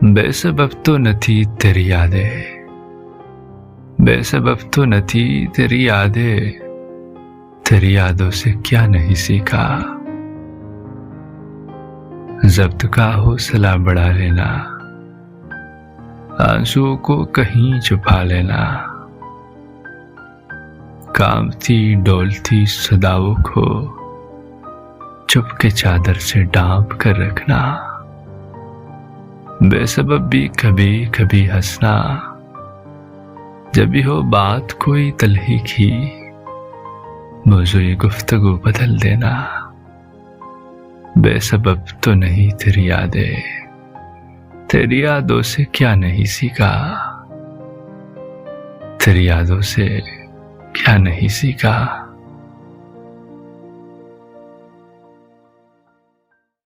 बेसबब तो નથી तेरी यादें, बेसबब तो नहीं तेरी यादें, तेरी यादों से क्या नहीं सीखा। जब्त का हौसला बढ़ा लेना, आंसुओं को कहीं छुपा लेना, कांपती डोलती सदाओं को चुपके चादर से ढांप कर रखना, बेसबब भी कभी कभी हंसना, जब भी हो बात कोई तलही की, मौज़ूए गुफ्तगू बदल देना। बेसबब तो नहीं तेरी यादें, तेरी यादों से क्या नहीं सीखा, तेरी यादों से क्या नहीं सीखा।